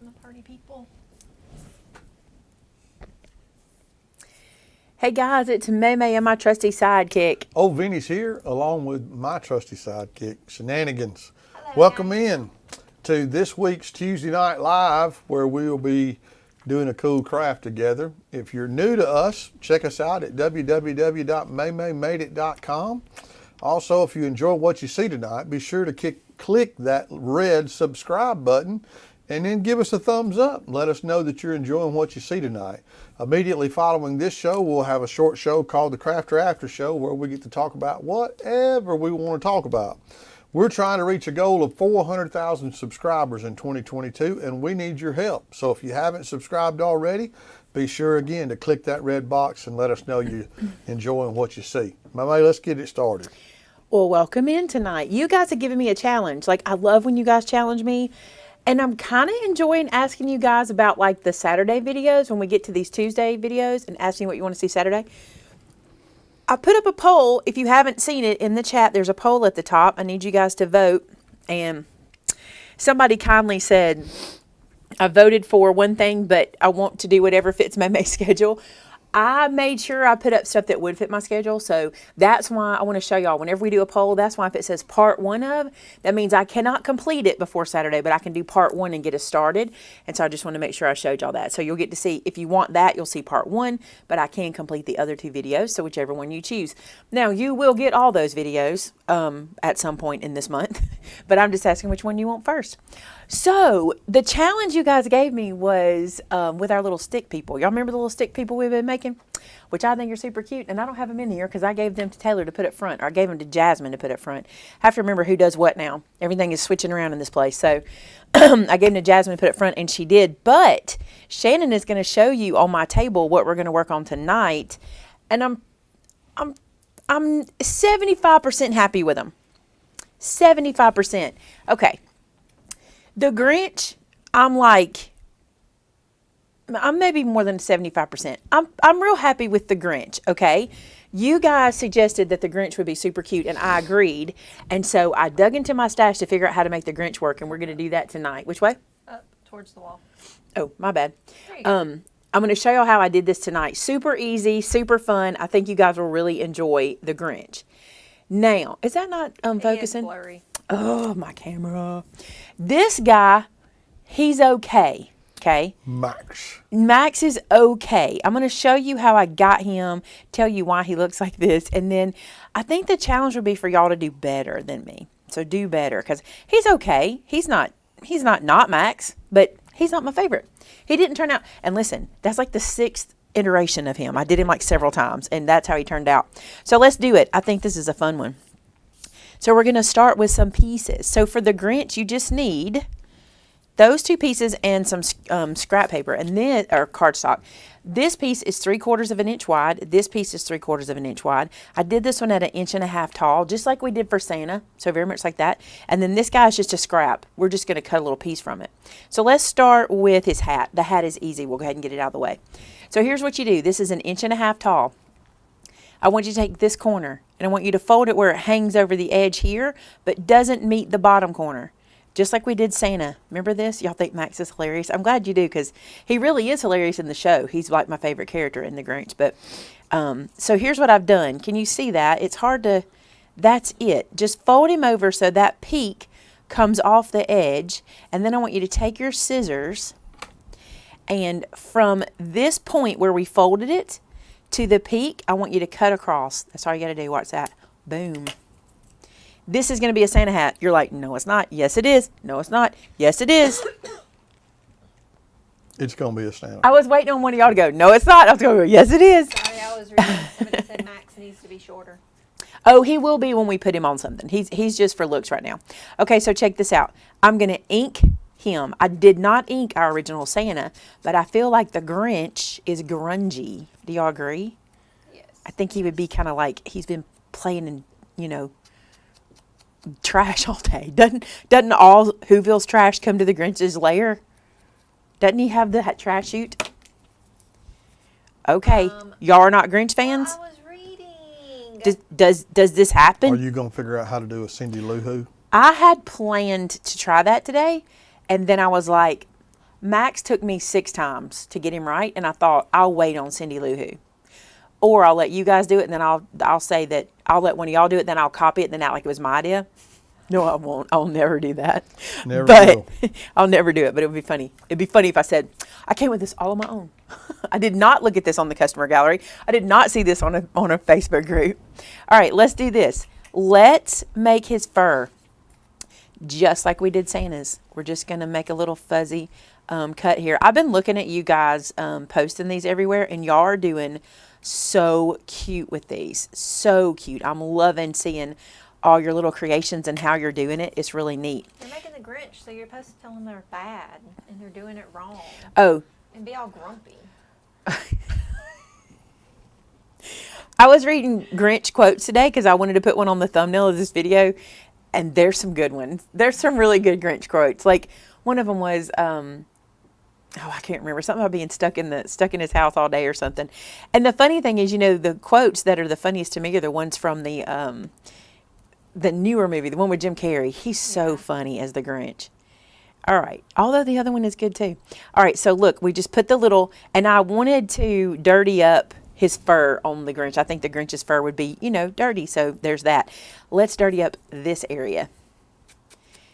the party people. Hey guys, it's Maymay and my trusty sidekick. Old Vinny's here along with my trusty sidekick, Shenanigans. Hello, Welcome guys. in to this week's Tuesday Night Live, where we will be doing a cool craft together. If you're new to us, check us out at www.MaymayMadeIt.com. Also, if you enjoy what you see tonight, be sure to click that red subscribe button and then give us a thumbs up. Let us know that you're enjoying what you see tonight. Immediately following this show, we'll have a short show called the Crafter After Show, where we get to talk about whatever we want to talk about. We're trying to reach a goal of 400,000 subscribers in 2022, and we need your help. So if you haven't subscribed already, be sure again to click that red box and let us know you're enjoying what you see. Maymay, let's get it started. Well, welcome in tonight. You guys have given me a challenge. Like, I love when you guys challenge me. And I'm kind of enjoying asking you guys about like the Saturday videos when we get to these Tuesday videos and asking what you want to see Saturday. I put up a poll. If you haven't seen it in the chat, there's a poll at the top. I need you guys to vote. And somebody kindly said, I voted for one thing, but I want to do whatever fits Maymay's schedule. I made sure I put up stuff that would fit my schedule. So that's why I want to show y'all whenever we do a poll, that's why if it says part one of, that means I cannot complete it before Saturday, but I can do part one and get us started. And so I just want to make sure I showed y'all that. So you'll get to see, if you want that, you'll see part one, but I can complete the other two videos. So whichever one you choose. Now you will get all those videos at some point in this month, but I'm just asking which one you want first. So the challenge you guys gave me was with our little stick people. Y'all remember the little stick people we've been making? Which I think are super cute. And I don't have them in here because I gave them to Taylor to put up front. Or I gave them to Jasmine to put up front. I have to remember who does what now. Everything is switching around in this place. So I gave them to Jasmine to put up front, and she did. But Shannon is going to show you on my table what we're going to work on tonight. And I'm 75% happy with them. 75%. Okay. The Grinch, I'm maybe more than 75%. I'm real happy with the Grinch, okay? You guys suggested that the Grinch would be super cute, and I agreed. And so I dug into my stash to figure out how to make the Grinch work, and we're going to do that tonight. Which way? Up towards the wall. Oh, my bad. There you go. I'm going to show y'all how I did this tonight. Super easy, super fun. I think you guys will really enjoy the Grinch. Now, is that not focusing? It is blurry. Oh, my camera. This guy, he's okay. Okay. Max is okay. I'm going to show you how I got him, tell you why he looks like this, and then I think the challenge would be for y'all to do better than me. So do better, because he's okay. He's not Max, but he's not my favorite. He didn't turn out, and listen, that's like the 6th iteration of him. I did him like several times, and that's how he turned out. So let's do it. I think this is a fun one. So we're going to start with some pieces. So for the Grinch, you just need those 2 pieces and some scrap paper, and then, or cardstock. This piece is 3/4 of an inch wide. This piece is 3/4 of an inch wide. I did this one at 1.5 inches tall, just like we did for Santa. So very much like that. And then this guy is just a scrap. We're just going to cut a little piece from it. So let's start with his hat. The hat is easy. We'll go ahead and get it out of the way. So here's what you do. This is 1.5 inches tall. I want you to take this corner, and I want you to fold it where it hangs over the edge here, but doesn't meet the bottom corner. Just like we did Santa. Remember this? Y'all think Max is hilarious? I'm glad you do, because he really is hilarious in the show. He's like my favorite character in the Grinch. But so here's what I've done. Can you see that? It's hard to, that's it. Just fold him over so that peak comes off the edge. And then I want you to take your scissors, and from this point where we folded it to the peak, I want you to cut across. That's all you got to do. Watch that. Boom. This is going to be a Santa hat. You're like, no, it's not. Yes, it is. No, it's not. Yes, it is. It's going to be a Santa. I was waiting on one of y'all to go, no, it's not. I was going to go, yes, it is. Sorry, I was reading. Somebody said Max needs to be shorter. Oh, he will be when we put him on something. He's just for looks right now. Okay, so check this out. I'm going to ink him. I did not ink our original Santa, but I feel like the Grinch is grungy. Do y'all agree? Yes. I think he would be kind of like he's been playing in, trash all day. Doesn't all Whoville's trash come to the Grinch's lair? Doesn't he have the trash chute? Okay, y'all are not Grinch fans? I was reading. Does this happen? Are you going to figure out how to do a Cindy Lou Who? I had planned to try that today, and then I was like, Max took me 6 times to get him right, and I thought, I'll wait on Cindy Lou Who. Or I'll let you guys do it, and then I'll say that I'll let one of y'all do it, then I'll copy it, and then act like it was my idea. No, I won't. I'll never do that. Never but will. I'll never do it, but it would be funny. It'd be funny if I said, I came with this all on my own. I did not look at this on the customer gallery. I did not see this on a Facebook group. All right, let's do this. Let's make his fur just like we did Santa's. We're just going to make a little fuzzy cut here. I've been looking at you guys posting these everywhere, and y'all are doing so cute with these. So cute. I'm loving seeing all your little creations and how you're doing it. It's really neat. You're making the Grinch, so you're supposed to tell them they're bad and they're doing it wrong. Oh. And be all grumpy. I was reading Grinch Quotes today because I wanted to put one on the thumbnail of this video, and there's some good ones. There's some really good Grinch quotes. Like one of them was, I can't remember, something about being stuck in his house all day or something. And the funny thing is, the quotes that are the funniest to me are the ones from the newer movie, the one with Jim Carrey. He's so funny as the Grinch. All right. Although the other one is good too. All right. So look, we just put the little, and I wanted to dirty up his fur on the Grinch. I think the Grinch's fur would be, dirty. So there's that. Let's dirty up this area.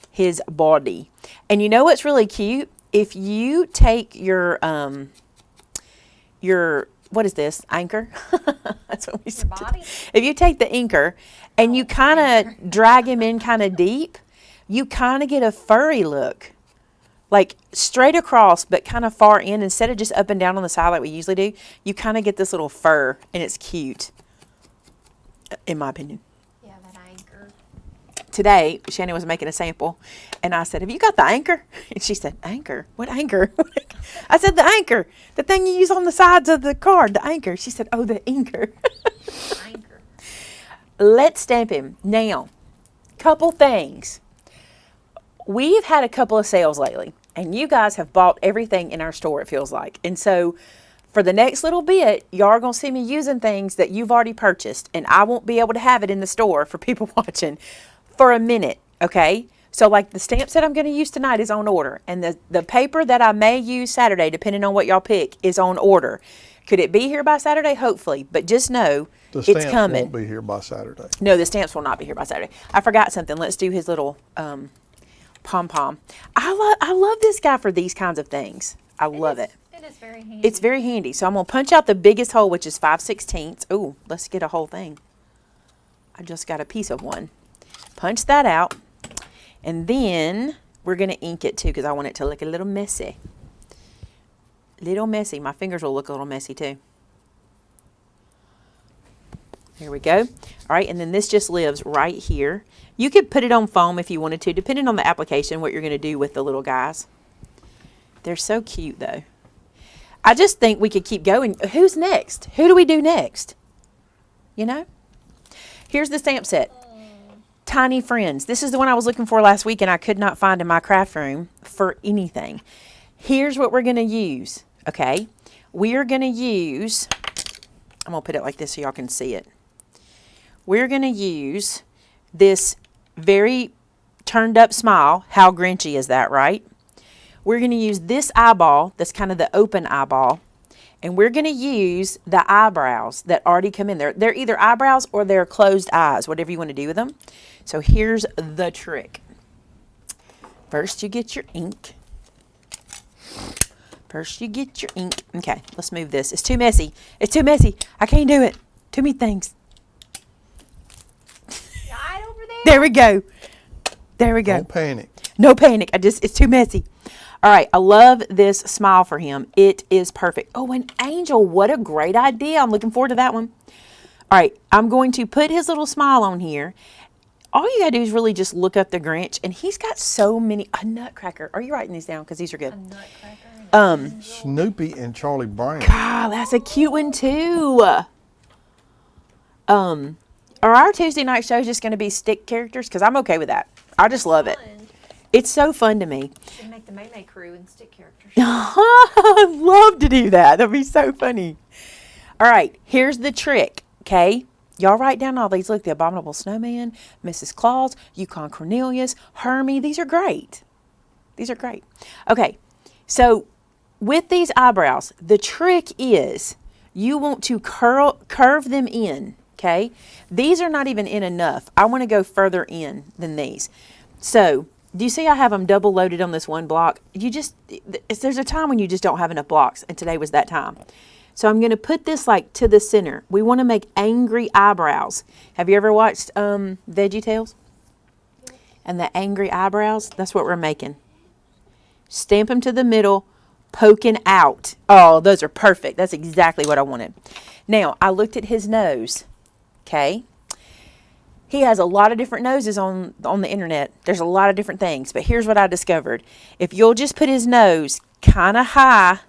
His body. And you know what's really cute? If you take your what is this? Anchor? That's what we said. Your body? If you take the inker and you kind of drag him in kind of deep, you kind of get a furry look. Like straight across, but kind of far in. Instead of just up and down on the side like we usually do, you kind of get this little fur, and it's cute, in my opinion. Yeah, that anchor. Today, Shannon was making a sample, and I said, have you got the anchor? And she said, anchor? What anchor? I said, the anchor. The thing you use on the sides of the card, the anchor. She said, oh, the inker. Anchor. Let's stamp him. Now, couple things. We've had a couple of sales lately, and you guys have bought everything in our store, it feels like. And so for the next little bit, y'all are going to see me using things that you've already purchased, and I won't be able to have it in the store for people watching for a minute, okay? So like the stamp set I'm going to use tonight is on order, and the paper that I may use Saturday, depending on what y'all pick, is on order. Could it be here by Saturday? Hopefully, but just know it's coming. The stamps won't be here by Saturday. No, the stamps will not be here by Saturday. I forgot something. Let's do his little pom-pom. I love this guy for these kinds of things. I love it. It is very handy. It's very handy. So I'm going to punch out the biggest hole, which is 5/16. Ooh, let's get a whole thing. I just got a piece of one. Punch that out. And then we're going to ink it too, because I want it to look a little messy. Little messy. My fingers will look a little messy too. There we go. All right, and then this just lives right here. You could put it on foam if you wanted to, depending on the application, what you're going to do with the little guys. They're so cute, though. I just think we could keep going. Who's next? Who do we do next? Here's the stamp set. Tiny Friends. This is the one I was looking for last week, and I could not find in my craft room for anything. Here's what we're going to use, okay? We are going to use, I'm going to put it like this so y'all can see it. We're going to use this very turned up smile. How Grinchy is that, right? We're going to use this eyeball that's kind of the open eyeball, and we're going to use the eyebrows that already come in there. They're either eyebrows or they're closed eyes, whatever you want to do with them. So here's the trick. First you get your ink. Okay, let's move this. It's too messy. I can't do it. Too many things. Right over there. There we go. Don't panic. No panic. It's too messy. All right, I love this smile for him. It is perfect. Oh, an angel. What a great idea. I'm looking forward to that one. All right, I'm going to put his little smile on here. All you got to do is really just look up the Grinch, and he's got so many. A nutcracker. Are you writing these down? Because these are good. A nutcracker. Snoopy and Charlie Brown. God, that's a cute one, too. Are our Tuesday night shows just going to be stick characters? Because I'm okay with that. I just love it. It's so fun to me. You make the Maymay crew and stick characters. I'd love to do that. That'd be so funny. All right, here's the trick, okay? Y'all write down all these. Look, the Abominable Snowman, Mrs. Claus, Yukon Cornelius, Hermie. These are great. Okay, So with these eyebrows, the trick is you want to curve them in, okay? These are not even in enough. I want to go further in than these. So do you see I have them double loaded on this one block? There's a time when you just don't have enough blocks, and today was that time. So I'm going to put this like to the center. We want to make angry eyebrows. Have you ever watched VeggieTales? And the angry eyebrows, that's what we're making. Stamp them to the middle, poking out. Oh, those are perfect. That's exactly what I wanted. Now, I looked at his nose, okay? He has a lot of different noses on the internet. There's a lot of different things, but here's what I discovered. If you'll just put his nose kind of high,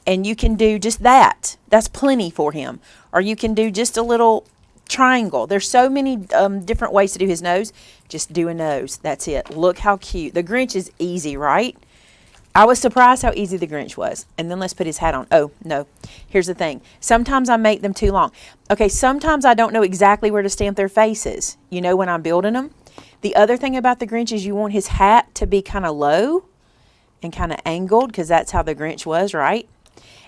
and you can do just that, that's plenty for him. Or you can do just a little triangle. There's so many different ways to do his nose. Just do a nose. That's it. Look how cute. The Grinch is easy, right? I was surprised how easy the Grinch was. And then let's put his hat on. Oh, no. Here's the thing. Sometimes I make them too long. Okay, sometimes I don't know exactly where to stamp their faces. You know, when I'm building them. The other thing about the Grinch is you want his hat to be kind of low and kind of angled, because that's how the Grinch was, right?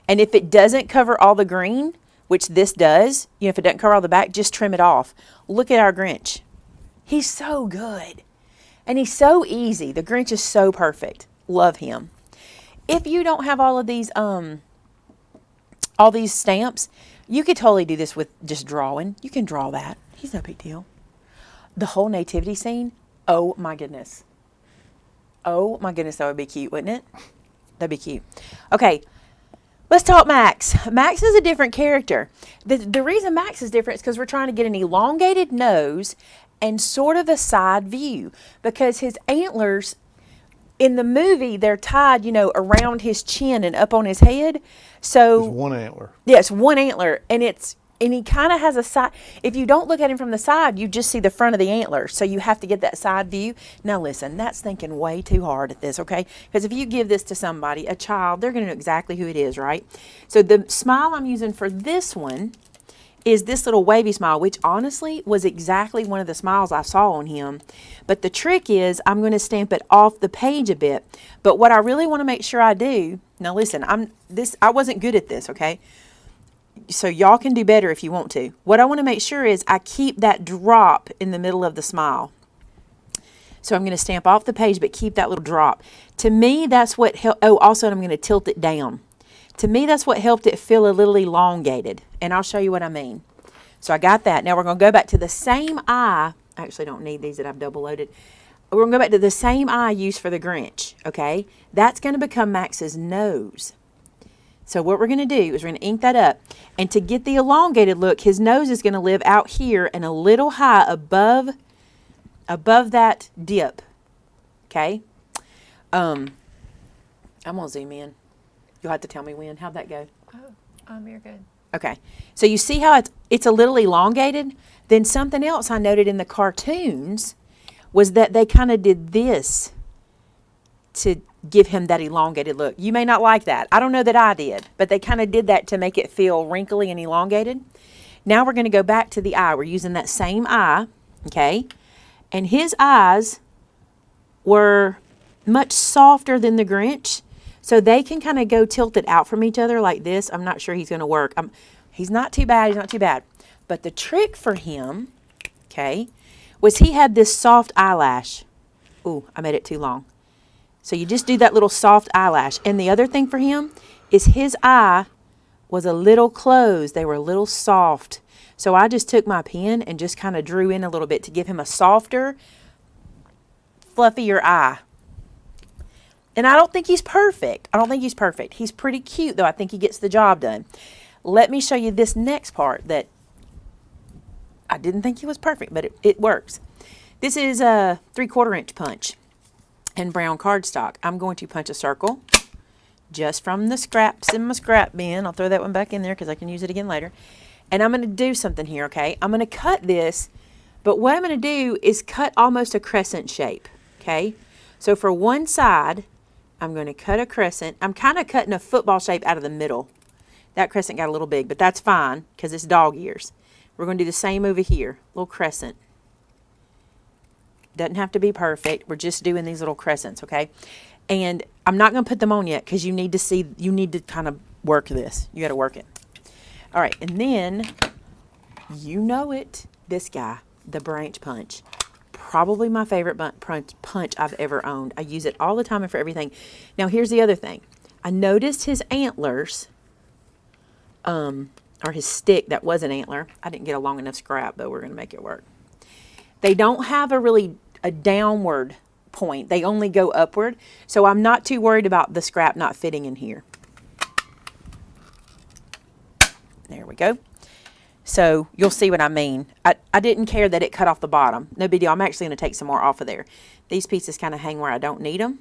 And if it doesn't cover all the green, which this does, if it doesn't cover all the back, just trim it off. Look at our Grinch. He's so good. And he's so easy. The Grinch is so perfect. Love him. If you don't have all these stamps, you could totally do this with just drawing. You can draw that. He's no big deal. The whole nativity scene, oh my goodness. Oh my goodness, that would be cute, wouldn't it? That'd be cute. Okay. Let's talk Max. Max is a different character. The reason Max is different is because we're trying to get an elongated nose and sort of a side view, because his antlers in the movie, they're tied, around his chin and up on his head. So it's one antler. Yes, one antler, and he kind of has a side. If you don't look at him from the side, you just see the front of the antler. So you have to get that side view. Now listen, that's thinking way too hard at this, okay? Because if you give this to somebody, a child, they're going to know exactly who it is, right? So the smile I'm using for this one is this little wavy smile, which honestly was exactly one of the smiles I saw on him. But the trick is I'm going to stamp it off the page a bit. But what I really want to make sure I do, now listen, I wasn't good at this, okay? So y'all can do better if you want to. What I want to make sure is I keep that drop in the middle of the smile. So I'm going to stamp off the page, but keep that little drop. To me, that's what helped. Oh, also I'm going to tilt it down. To me, that's what helped it feel a little elongated. And I'll show you what I mean. So I got that. Now we're going to go back to the same eye. I actually don't need these that I've double loaded. We're going to go back to the same eye used for the Grinch. Okay? That's going to become Max's nose. So what we're going to do is we're going to ink that up. And to get the elongated look, his nose is going to live out here and a little high above that dip. Okay? I'm going to zoom in. You'll have to tell me when. How'd that go? Oh, you're good. Okay. So you see how it's a little elongated? Then something else I noted in the cartoons was that they kind of did this to give him that elongated look. You may not like that. I don't know that I did, but they kind of did that to make it feel wrinkly and elongated. Now we're going to go back to the eye. We're using that same eye, okay? And his eyes were much softer than the Grinch, so they can kind of go tilted out from each other like this. I'm not sure he's going to work. He's not too bad. He's not too bad. But the trick for him, okay, was he had this soft eyelash. Ooh, I made it too long. So you just do that little soft eyelash. And the other thing for him is his eye was a little closed. They were a little soft. So I just took my pen and just kind of drew in a little bit to give him a softer, fluffier eye. And I don't think he's perfect. He's pretty cute, though. I think he gets the job done. Let me show you this next part that I didn't think he was perfect, but it works. This is a 3/4 inch punch and brown cardstock. I'm going to punch a circle just from the scraps in my scrap bin. I'll throw that one back in there because I can use it again later. And I'm going to do something here, okay? I'm going to cut this, but what I'm going to do is cut almost a crescent shape, okay? So for one side, I'm going to cut a crescent. I'm kind of cutting a football shape out of the middle. That crescent got a little big, but that's fine because it's dog ears. We're going to do the same over here, little crescent. Doesn't have to be perfect. We're just doing these little crescents, okay? And I'm not going to put them on yet because you need to kind of work this. You got to work it. All right, and then, you know it, this guy, the branch punch. Probably my favorite punch I've ever owned. I use it all the time and for everything. Now, here's the other thing. I noticed his antlers, or his stick that was an antler. I didn't get a long enough scrap, but we're going to make it work. They don't have a downward point. They only go upward. So I'm not too worried about the scrap not fitting in here. There we go. So you'll see what I mean. I didn't care that it cut off the bottom. No big deal. I'm actually going to take some more off of there. These pieces kind of hang where I don't need them.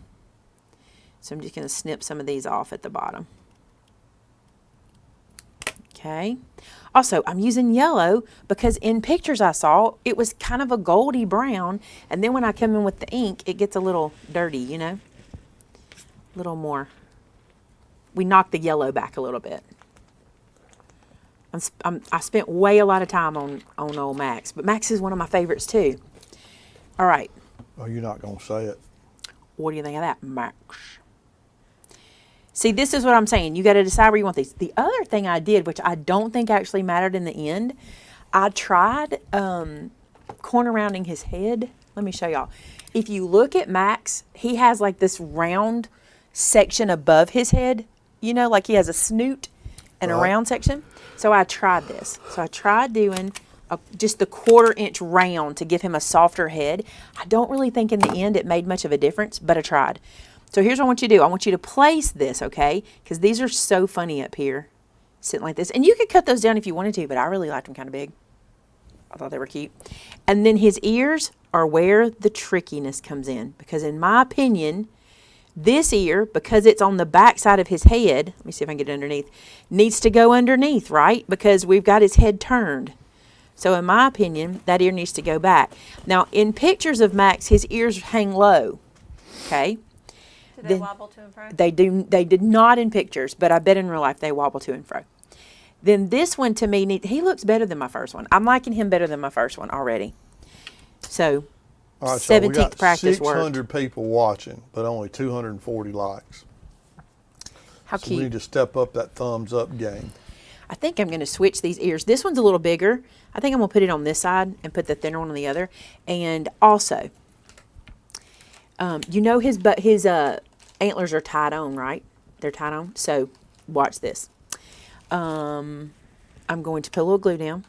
So I'm just going to snip some of these off at the bottom. Okay. Also, I'm using yellow because in pictures I saw, it was kind of a goldy brown. And then when I come in with the ink, it gets a little dirty, you know. A little more. We knocked the yellow back a little bit. I spent a lot of time on old Max. But Max is one of my favorites too. All right. Oh, you're not going to say it. What do you think of that, Max? See, this is what I'm saying. You got to decide where you want these. The other thing I did, which I don't think actually mattered in the end, I tried corner rounding his head. Let me show y'all. If you look at Max, he has like this round section above his head. You know, like he has a snoot and a round section. So I tried this. So I tried doing just the 1/4 inch round to give him a softer head. I don't really think in the end it made much of a difference, but I tried. So here's what I want you to do. I want you to place this, okay? Because these are so funny up here, sitting like this. And you could cut those down if you wanted to, but I really liked them kind of big. I thought they were cute. And then his ears are where the trickiness comes in. Because in my opinion, this ear, because it's on the back side of his head, let me see if I can get it underneath, needs to go underneath, right? Because we've got his head turned. So in my opinion, that ear needs to go back. Now, in pictures of Max, his ears hang low, okay? Do they wobble to and fro? They did not in pictures, but I bet in real life they wobble to and fro. Then this one to me, he looks better than my first one. I'm liking him better than my first one already. So, all right, so 17th we got practice 600 work. people watching, but only 240 likes. How So we cute. need to step up that thumbs up game. I think I'm going to switch these ears. This one's a little bigger. I think I'm going to put it on this side and put the thinner one on the other. And also, you know his antlers are tied on, right? They're tied on. So watch this. I'm going to put a little glue down.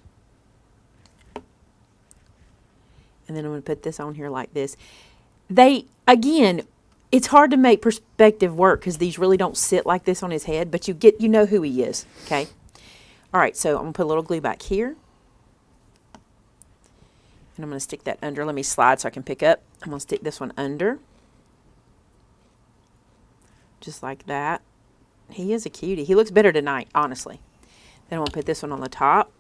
And then I'm going to put this on here like this. Again, it's hard to make perspective work because these really don't sit like this on his head, but you know who he is, okay? All right, so I'm going to put a little glue back here. And I'm going to stick that under. Let me slide so I can pick up. I'm going to stick this one under. Just like that. He is a cutie. He looks better tonight, honestly. Then I'm going to put this one on the top.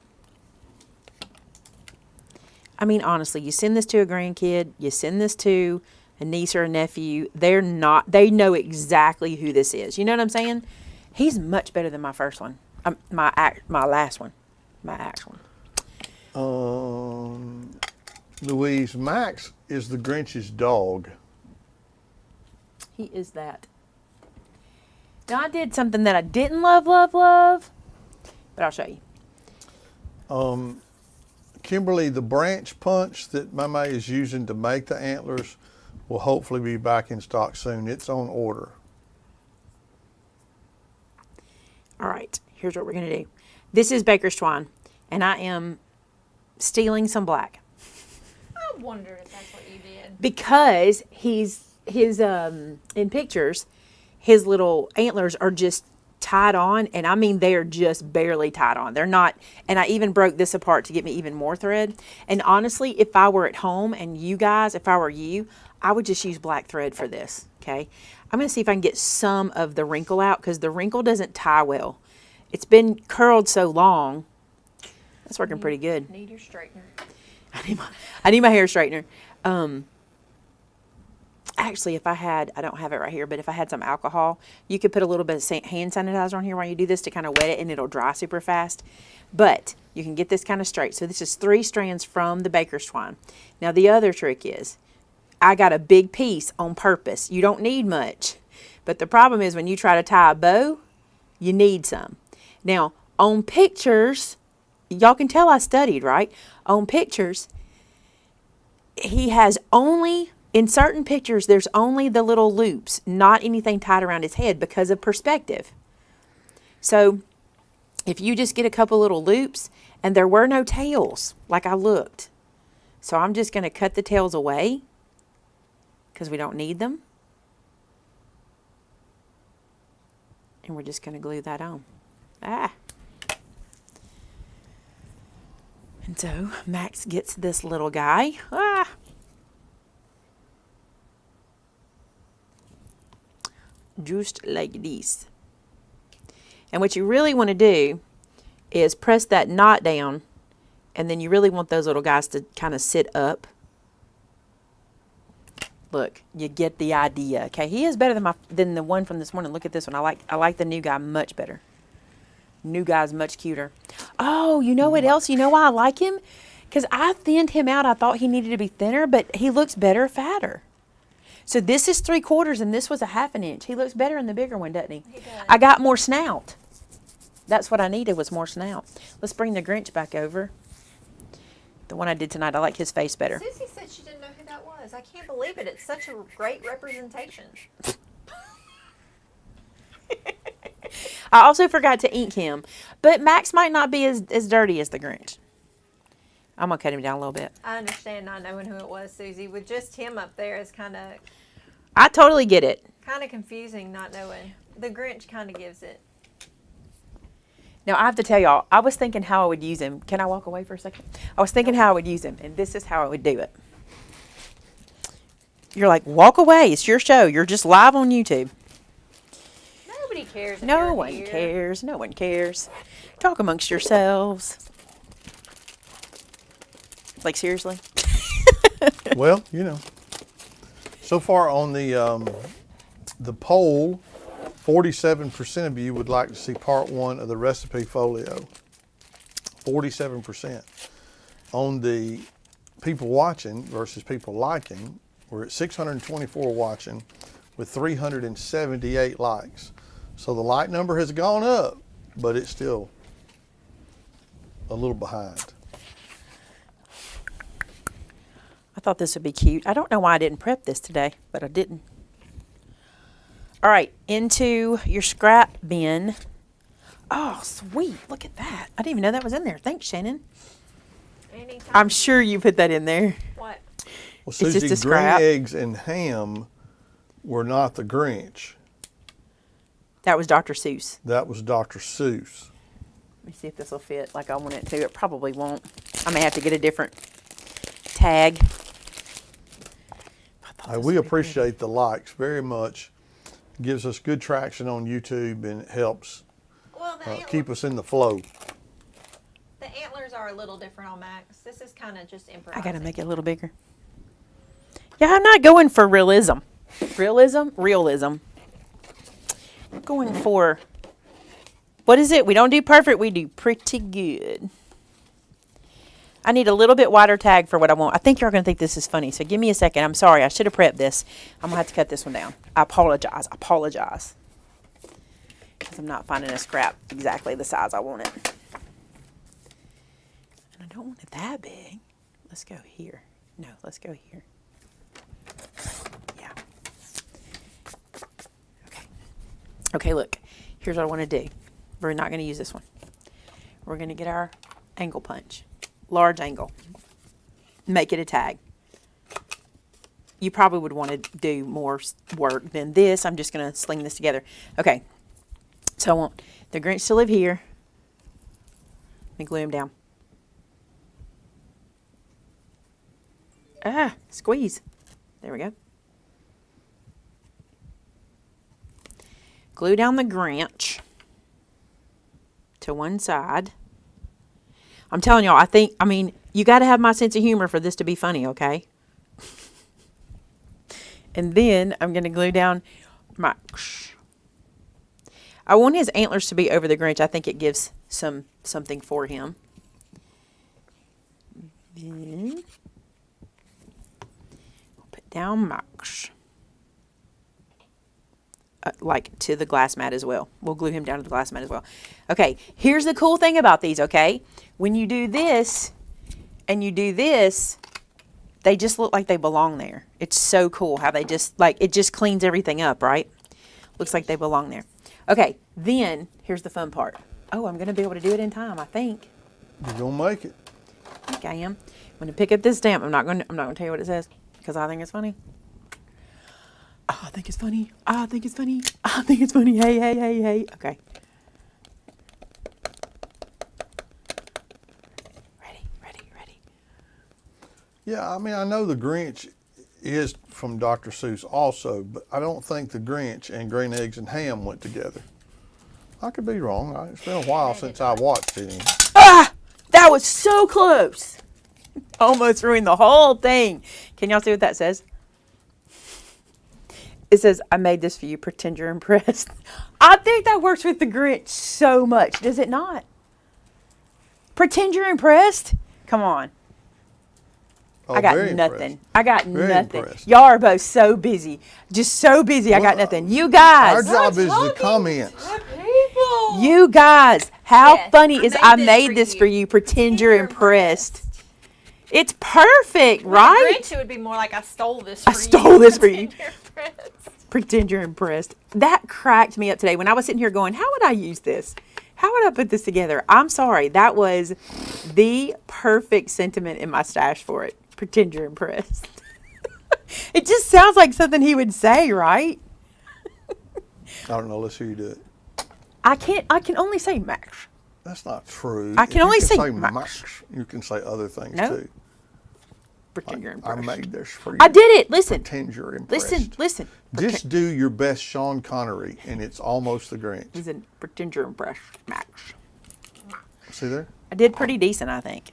I mean, honestly, you send this to a grandkid, you send this to a niece or a nephew, they know exactly who this is. You know what I'm saying? He's much better than my first one. My last one. My actual one. Louise, Max is the Grinch's dog. He is that. Now, I did something that I didn't love, but I'll show you. Kimberly, the branch punch that Maymay is using to make the antlers will hopefully be back in stock soon. It's on order. All right, here's what we're going to do. This is baker's twine, and I am stealing some black. I wondered if that's what you did. Because in pictures, his little antlers are just tied on, and I mean they're just barely tied on. They're not, and I even broke this apart to get me even more thread. And honestly, if I were at home and you guys, if I were you, I would just use black thread for this, okay? I'm going to see if I can get some of the wrinkle out because the wrinkle doesn't tie well. It's been curled so long. That's working pretty good. Need your straightener. I need my hair straightener. Actually, if I don't have it right here, but if I had some alcohol, you could put a little bit of hand sanitizer on here while you do this to kind of wet it, and it'll dry super fast. But you can get this kind of straight. So this is 3 strands from the baker's twine. Now, the other trick is I got a big piece on purpose. You don't need much. But the problem is when you try to tie a bow, you need some. Now, on pictures, y'all can tell I studied, right? On pictures, he has only, in certain pictures, there's only the little loops, not anything tied around his head because of perspective. So, if you just get a couple little loops, and there were no tails, like I looked. So I'm just going to cut the tails away because we don't need them. And we're just going to glue that on. Ah. And so Max gets this little guy. Ah. Just like this. And what you really want to do is press that knot down, and then you really want those little guys to kind of sit up. Look, you get the idea. Okay, he is better than the one from this morning. Look at this one. I like the new guy much better. New guy's much cuter. Oh, you know what else? You know why I like him? Because I thinned him out. I thought he needed to be thinner, but he looks better fatter. So this is 3/4 and this was a 1/2 inch. He looks better in the bigger one, doesn't he? He does. I got more snout. That's what I needed was more snout. Let's bring the Grinch back over. The one I did tonight, I like his face better. Susie said she didn't know who that was. I can't believe it. It's such a great representation. I also forgot to ink him. But Max might not be as dirty as the Grinch. I'm going to cut him down a little bit. I understand not knowing who it was, Susie. With just him up there, it's kind of I totally get it. confusing not knowing. The Grinch kind of gives it. Now, I have to tell y'all, I was thinking how I would use him. Can I walk away for a second? I was thinking how I would use him, and this is how I would do it. You're like, walk away. It's your show. You're just live on YouTube. Nobody cares if No you're one here. cares. No one cares. Talk amongst yourselves. Like, seriously? Well, you know, so far on the poll, 47% of you would like to see part 1 of the recipe folio. 47%. On the people watching versus people liking, we're at 624 watching with 378 likes. So the like number has gone up, but it's still a little behind. I thought this would be cute. I don't know why I didn't prep this today, but I didn't. All right, into your scrap bin. Oh, sweet. Look at that. I didn't even know that was in there. Thanks, Shannon. Anytime. I'm sure you put that in there. What? Well, just Susie, a scrap. green eggs and ham were not the Grinch. That was Dr. Seuss. That was Dr. Seuss. Let me see if this will fit like I want it to. It probably won't. I may have to get a different tag. We appreciate the likes very much. Gives us good traction on YouTube and it helps Well, the, keep us in the flow. the antlers are a little different on Max. This is kind of just I improvising. got to make it a little bigger. Yeah, I'm not going for realism. Realism? I'm going for, what is it? We don't do perfect. We do pretty good. I need a little bit wider tag for what I want. I think you're going to think this is funny, so give me a second. I'm sorry. I should have prepped this. I'm going to have to cut this one down. I apologize. Because I'm not finding a scrap exactly the size I want it. And I don't want it that big. Let's go here. No, let's go here. Yeah. Okay. Okay, look. Here's what I want to do. We're not going to use this one. We're going to get our angle punch. Large angle. Make it a tag. You probably would want to do more work than this. I'm just going to sling this together. Okay. So I want the Grinch to live here. Let me glue him down. Ah, squeeze. There we go. Glue down the Grinch to one side. I'm telling y'all, I mean, you got to have my sense of humor for this to be funny, okay? And then I'm going to glue down my... I want his antlers to be over the Grinch. I think it gives something for him. Then I'll put down Max. like to the glass mat as well. We'll glue him down to the glass mat as well. Okay, here's the cool thing about these, okay? When you do this and you do this, they just look like they belong there. It's so cool how they just, like, it just cleans everything up, right? Looks like they belong there. Okay, then here's the fun part. Oh, I'm going to be able to do it in time, I think. You're going to make it. I think I am. I'm going to pick up this stamp. I'm not going to tell you what it says because I think it's funny. Oh, I think it's funny. I think it's funny. I think it's funny. Hey, hey, hey, hey. Okay. Ready. Yeah, I mean, I know the Grinch is from Dr. Seuss also, but I don't think the Grinch and Green Eggs and Ham went together. I could be wrong. It's been a while since I watched it. Ah! That was so close. Almost ruined the whole thing. Can y'all see what that says? It says, I made this for you. Pretend you're impressed. I think that works with the Grinch so much. Does it not? Pretend you're impressed? Come on. Oh, I got very nothing. impressed. I got Very nothing. impressed. Y'all are both so busy. Just so busy. I got nothing. You guys. Our job is the comments. You guys. How Yes, funny is I made this for you. Pretend you're impressed. It's perfect, right? Grinch, it would be more like I stole this for I you. stole this for you. Pretend you're impressed. Pretend you're impressed. That cracked me up today when I was sitting here going, how would I use this? How would I put this together? I'm sorry. That was the perfect sentiment in my stash for it. Pretend you're impressed. It just sounds like something he would say, right? I don't know. Let's hear you do it. I can only say Max. That's not true. I can If only you say Max. Max. You can say other things No. too. Pretend you're I impressed. made this for you. I did it. Listen. Pretend you're impressed. Listen. Just do your best Sean Connery, and it's almost the Grinch. Listen. Pretend you're impressed, Max. See there? I did pretty decent, I think.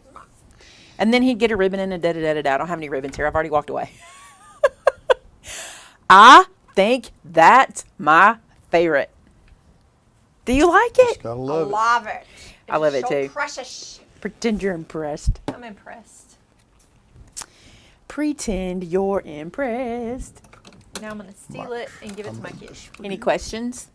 And then he'd get a ribbon and a da-da-da-da-da. I don't have any ribbons here. I've already walked away. I think that's my favorite. Do you like Just it? gotta I love it. love it. I love it so too. Precious. Pretend you're impressed. I'm impressed. Pretend you're impressed. Now I'm going to steal it and give it to my kids. Any questions?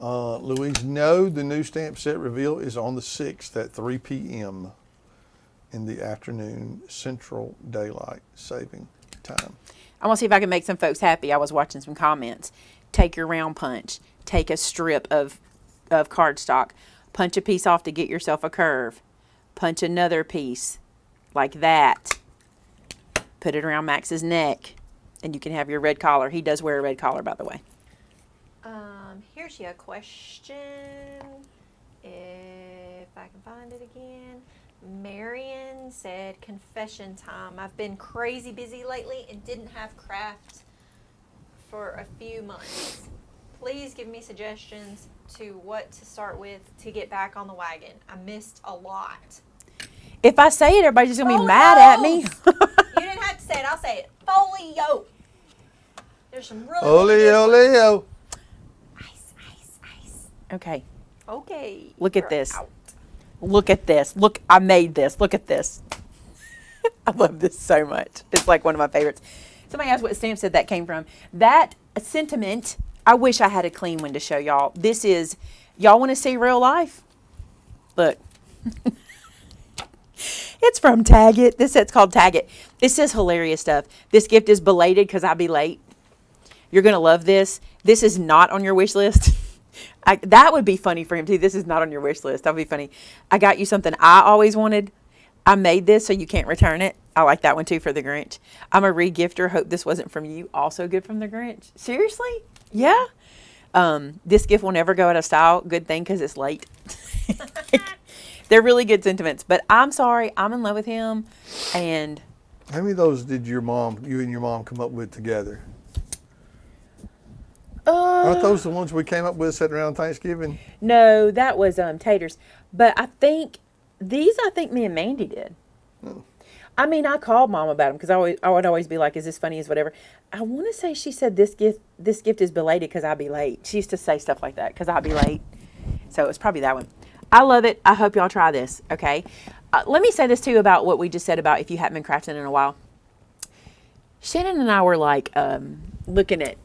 Louise, no, the new stamp set reveal is on the 6th at 3 p.m. in the afternoon, Central Daylight Saving Time. I want to see if I can make some folks happy. I was watching some comments. Take your round punch. Take a strip of cardstock. Punch a piece off to get yourself a curve. Punch another piece like that. Put it around Max's neck. And you can have your red collar. He does wear a red collar, by the way. Here's your question. If I can find it again. Marion said, confession time. I've been crazy busy lately and didn't have craft for a few months. Please give me suggestions to what to start with to get back on the wagon. I missed a lot. If I say it, everybody's just going to be mad at me. You didn't have to say it. I'll say it. Folio. There's some really Oleo, Leo. Ice. Okay. Okay. Look at you're this. out. Look at this. Look, I made this. Look at this. I love this so much. It's like one of my favorites. Somebody asked what stamp set that came from. That sentiment, I wish I had a clean one to show y'all. This is, y'all want to see real life? Look. It's from Tag It. This set's called Tag It. It says hilarious stuff. This gift is belated because I'll be late. You're going to love this. This is not on your wish list. That would be funny for him too. This is not on your wish list. That would be funny. I got you something I always wanted. I made this so you can't return it. I like that one too for the Grinch. I'm a re-gifter. Hope this wasn't from you. Also good from the Grinch. Seriously? Yeah. This gift will never go out of style. Good thing because it's late. They're really good sentiments. But I'm sorry. I'm in love with him. And How many of those did you and your mom come up with together? Aren't those the ones we came up with sitting around Thanksgiving? no, that was taters. But I think me and Mandy did. Oh. I mean, I called Mom about them because I would always be like, "Is this funny? Is whatever." I want to say she said this gift is belated because I'll be late. She used to say stuff like that because I'll be late. So it's probably that one. I love it. I hope y'all try this. Okay. Let me say this too about what we just said about if you haven't been crafting in a while. Shannon and I were like looking at.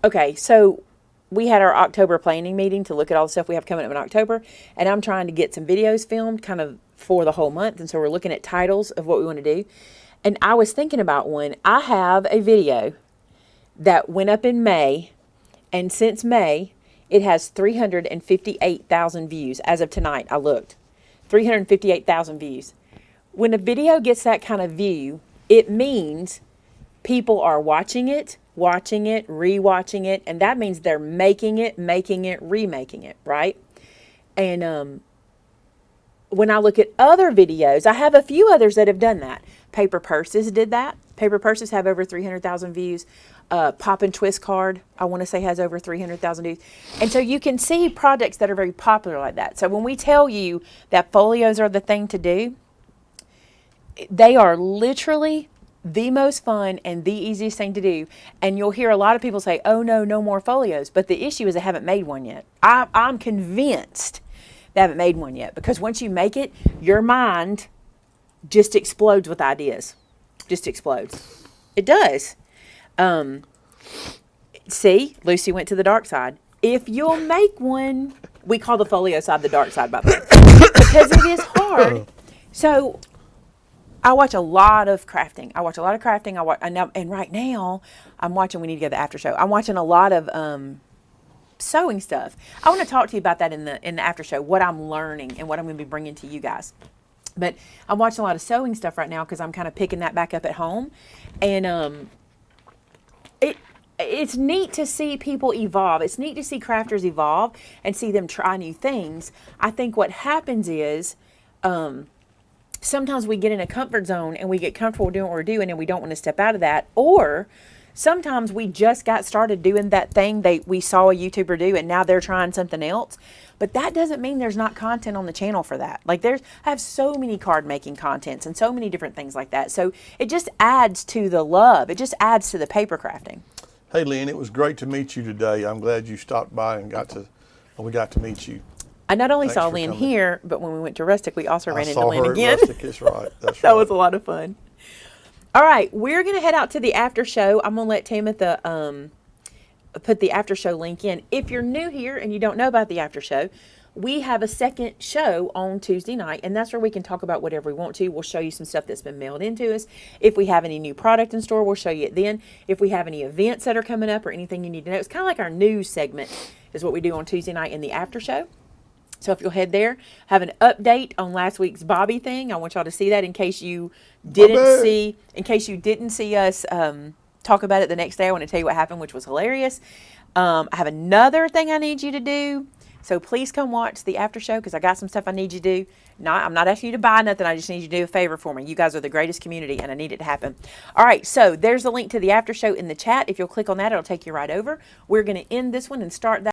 Okay, so we had our October planning meeting to look at all the stuff we have coming up in October, and I'm trying to get some videos filmed kind of for the whole month, and so we're looking at titles of what we want to do. And I was thinking about one. I have a video that went up in May, and since May, it has 358,000 views. As of tonight, I looked. 358,000 views. When a video gets that kind of view, it means people are watching it, rewatching it, and that means they're making it, remaking it, right? And when I look at other videos, I have a few others that have done that. Paper Purses did that. Paper Purses have over 300,000 views. Pop and Twist Card, I want to say, has over 300,000 views. And so you can see projects that are very popular like that. So when we tell you that folios are the thing to do, they are literally the most fun and the easiest thing to do. And you'll hear a lot of people say, oh no, no more folios. But the issue is I haven't made one yet. I'm convinced they haven't made one yet, because once you make it, your mind just explodes with ideas. Just explodes. It does. See, Lucy went to the dark side. If you'll make one, we call the folio side the dark side, by the way, because it is hard. So I watch a lot of crafting. And right now I'm watching, we need to go to the after show. I'm watching a lot of sewing stuff. I want to talk to you about that in the after show, what I'm learning and what I'm going to be bringing to you guys. But I'm watching a lot of sewing stuff right now because I'm kind of picking that back up at home. And it's neat to see people evolve. It's neat to see crafters evolve and see them try new things. I think what happens is sometimes we get in a comfort zone and we get comfortable doing what we're doing and we don't want to step out of that. Or sometimes we just got started doing that thing we saw a YouTuber do and now they're trying something else. But that doesn't mean there's not content on the channel for that. Like I have so many card making contents and so many different things like that. So it just adds to the love. It just adds to the paper crafting. Hey, Lynn, it was great to meet you today. I'm glad you stopped by and we got to meet you. I not only Thanks saw for Lynn coming. here, but when we went to Rustic, we also ran into saw Lynn her again. At Rustic, that's right. That's That right. was a lot of fun. All right, we're going to head out to the after show. I'm going to let Tamitha put the after show link in. If you're new here and you don't know about the after show, we have a second show on Tuesday night, and that's where we can talk about whatever we want to. We'll show you some stuff that's been mailed into us. If we have any new product in store, we'll show you it then. If we have any events that are coming up or anything you need to know, it's kind of like our news segment is what we do on Tuesday night in the after show. So if you'll head there, have an update on last week's Bobby thing. I want y'all to see that in case you didn't see us talk about it the next day. I want to tell you what happened, which was hilarious. I have another thing I need you to do. So please come watch the after show because I got some stuff I need you to do. I'm not asking you to buy nothing. I just need you to do a favor for me. You guys are the greatest community and I need it to happen. All right, so there's a link to the after show in the chat. If you'll click on that, it'll take you right over. We're going to end this one and start that.